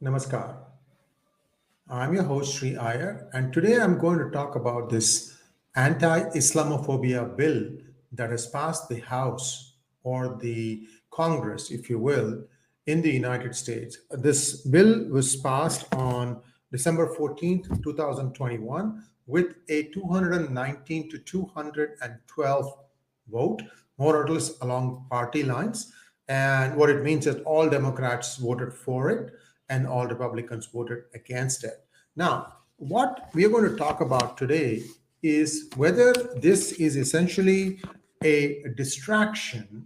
Namaskar. I'm your host Sree Iyer, and today I'm going to talk about this anti-Islamophobia bill that has passed the House or the Congress, if you will, in the United States. This bill was passed on December 14th, 2021, with a 219 to 212 vote, more or less along party lines. And what it means is all Democrats voted for it and all Republicans voted against it. Now, what we are going to talk about today is whether this is essentially a distraction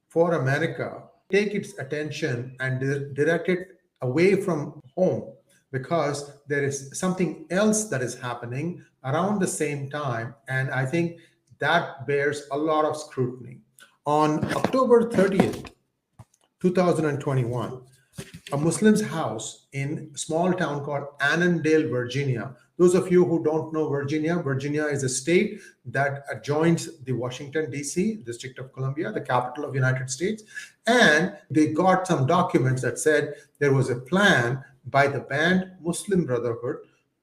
for America, take its attention and direct it away from home because there is something else that is happening around the same time. And I think that bears a lot of scrutiny. On October 30th, 2021, a Muslim's house in a small town called Annandale, Virginia. Those of you who don't know Virginia, Virginia is a state that adjoins the Washington, D.C., District of Columbia, the capital of the United States. And they got some documents that said there was a plan by the banned Muslim Brotherhood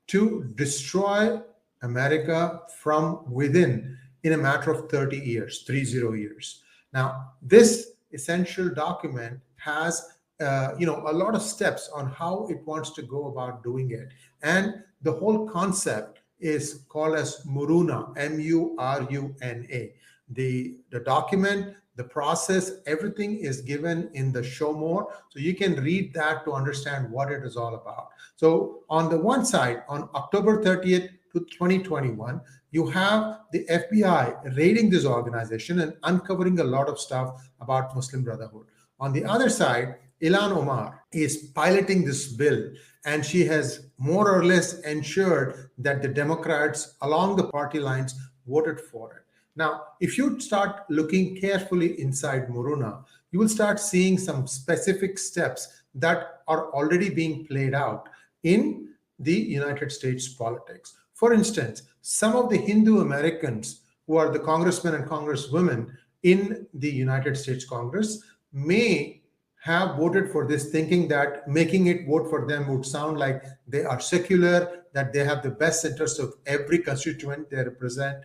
to destroy America from within in a matter of 30 years, 30 years. Now, this essential document has a lot of steps on how it wants to go about doing it. And the whole concept is called as Muruna, M-U-R-U-N-A. The document, the process, everything is given in the show more. So you can read that to understand what it is all about. So on the one side, on October 30th, 2021, you have the FBI raiding this organization and uncovering a lot of stuff about Muslim Brotherhood. On the other side, Ilhan Omar is piloting this bill, and she has more or less ensured that the Democrats along the party lines voted for it. Now, if you start looking carefully inside Muruna, you will start seeing some specific steps that are already being played out in the United States politics. For instance, some of the Hindu Americans who are the congressmen and congresswomen in the United States Congress may have voted for this thinking that making it vote for them would sound like they are secular, that they have the best interests of every constituent they represent.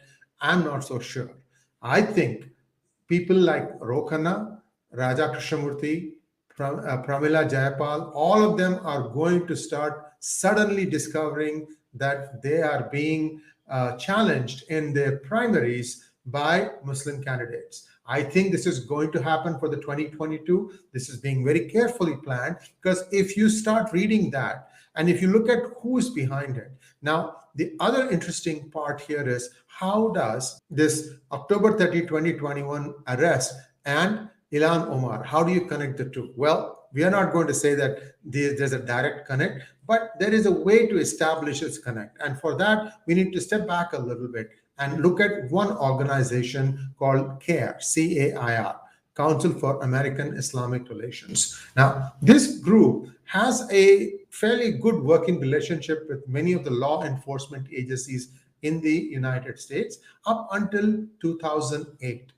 I'm not so sure. I think people like Ro Raja Krishnamurthy, Pramila Jayapal, all of them are going to start suddenly discovering that they are being challenged in their primaries by Muslim candidates. I think this is going to happen for the 2022. This is being very carefully planned because if you start reading that and if you look at who's behind it. Now, the other interesting part here is how does this October 30, 2021 arrest and Ilhan Omar, how do you connect the two? Well, we are not going to say that there's a direct connect, but there is a way to establish its connect. And for that, we need to step back a little bit and look at one organization called CAIR, C-A-I-R, Council for American Islamic Relations. Now, this group has a fairly good working relationship with many of the law enforcement agencies in the United States up until 2008.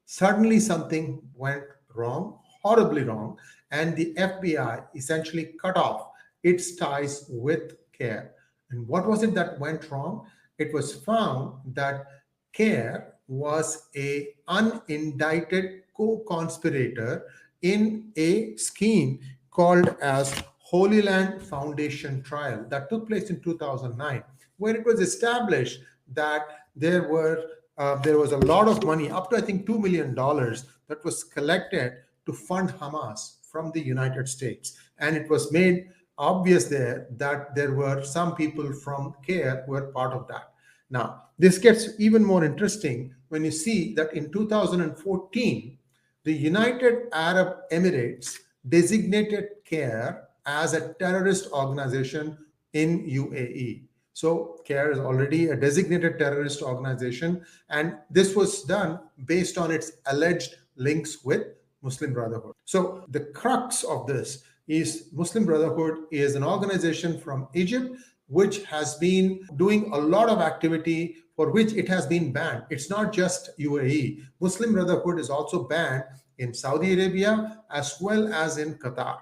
Suddenly something went wrong, horribly wrong, and the FBI essentially cut off its ties with CAIR. And what was it that went wrong? It was found that CAIR was an unindicted co-conspirator in a scheme called as Holy Land Foundation trial that took place in 2009, where it was established that there was a lot of money, up to I think $2 million, that was collected to fund Hamas from the United States. And it was made obvious there that there were some people from CAIR who were part of that. Now, this gets even more interesting when you see that in 2014, the United Arab Emirates designated CAIR as a terrorist organization in UAE. So CAIR is already a designated terrorist organization, and this was done based on its alleged links with Muslim Brotherhood. So the crux of this is Muslim Brotherhood is an organization from Egypt which has been doing a lot of activity for which it has been banned. It's not just UAE. Muslim Brotherhood is also banned in Saudi Arabia as well as in Qatar.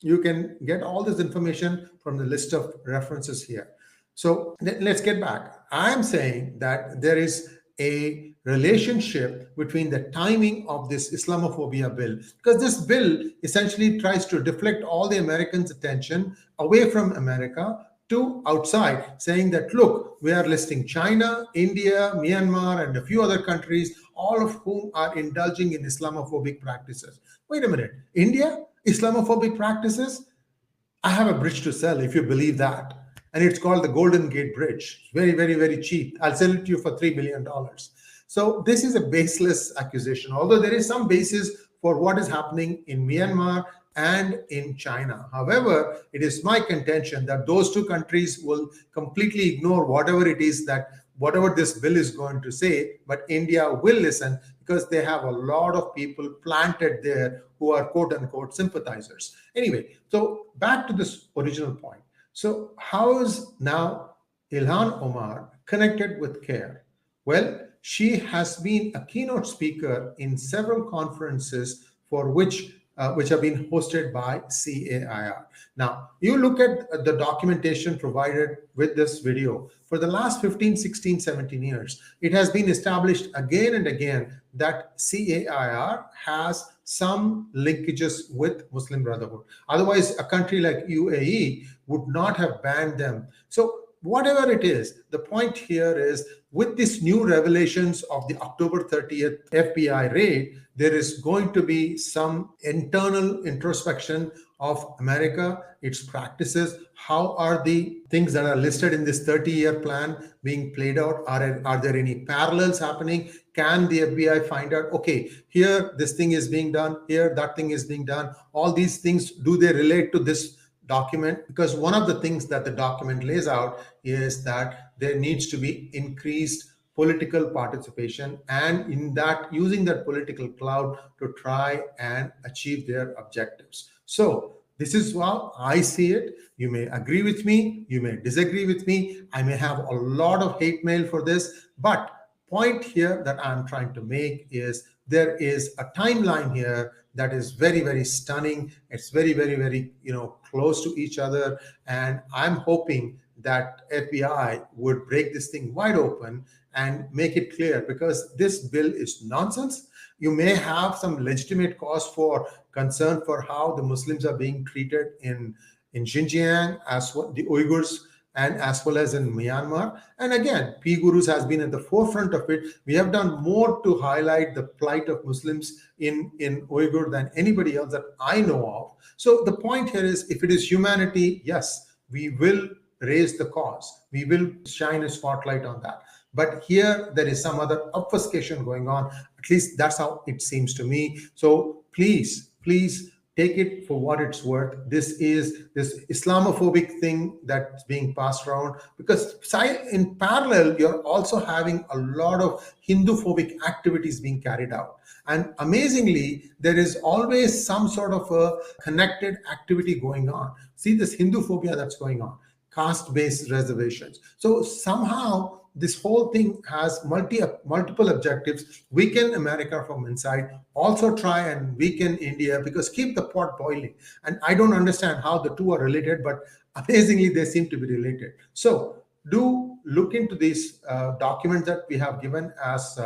You can get all this information from the list of references here. So let's get back. I'm saying that there is a relationship between the timing of this Islamophobia bill, because this bill essentially tries to deflect all the Americans' attention away from America to outside, saying that, look, we are listing China, India, Myanmar, and a few other countries, all of whom are indulging in Islamophobic practices. Wait a minute, India? Islamophobic practices? I have a bridge to sell if you believe that. And it's called the Golden Gate Bridge. Very, very, very cheap. I'll sell it to you for $3 billion. So this is a baseless accusation, although there is some basis for what is happening in Myanmar and in China. However, it is my contention that those two countries will completely ignore whatever this bill is going to say, but India will listen because they have a lot of people planted there who are quote unquote sympathizers. Anyway, so back to this original point. So how is now Ilhan Omar connected with CARE? Well, she has been a keynote speaker in several conferences for which have been hosted by Sree Iyer. Now, you look at the documentation provided with this video. For the last 15, 16, 17 years, it has been established again and again that Sree Iyer has some linkages with Muslim Brotherhood. Otherwise, a country like UAE would not have banned them. So whatever it is, the point here is, with these new revelations of the October 30th FBI raid, there is going to be some internal introspection of America, its practices. How are the things that are listed in this 30-year plan being played out? Are there any parallels happening? Can the FBI find out, okay, here this thing is being done, here that thing is being done? All these things, do they relate to this document? Because one of the things that the document lays out is that there needs to be increased political participation, and in that, using that political clout to try and achieve their objectives. So this is how I see it. You may agree with me, you may disagree with me, I may have a lot of hate mail for this, but point here that I'm trying to make is there is a timeline here that is very, very stunning. It's very, very, very, close to each other. And I'm hoping that FBI would break this thing wide open and make it clear, because this bill is nonsense. You may have some legitimate cause for concern for how the Muslims are being treated in Xinjiang, as well the Uyghurs, and as well as in Myanmar. And again, PGurus has been at the forefront of it. We have done more to highlight the plight of Muslims in Uyghur than anybody else that I know of. So the point here is, if it is humanity, yes, we will raise the cause. We will shine a spotlight on that. But here, there is some other obfuscation going on. At least that's how it seems to me. So please, please, take it for what it's worth. This is this Islamophobic thing that's being passed around, because in parallel, you're also having a lot of Hindu-phobic activities being carried out. And amazingly, there is always some sort of a connected activity going on. See this Hindu phobia that's going on, caste-based reservations. So somehow, this whole thing has multiple objectives: weaken America from inside, also try and weaken India, because keep the pot boiling. And I don't understand how the two are related, but amazingly they seem to be related. So do look into these documents that we have given as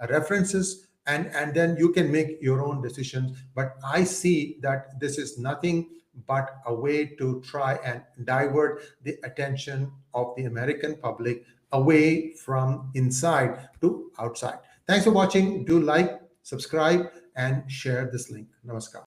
references, and then you can make your own decisions. But I see that this is nothing but a way to try and divert the attention of the American public away from inside to outside. Thanks for watching. Do like, subscribe, and share this link. Namaskar.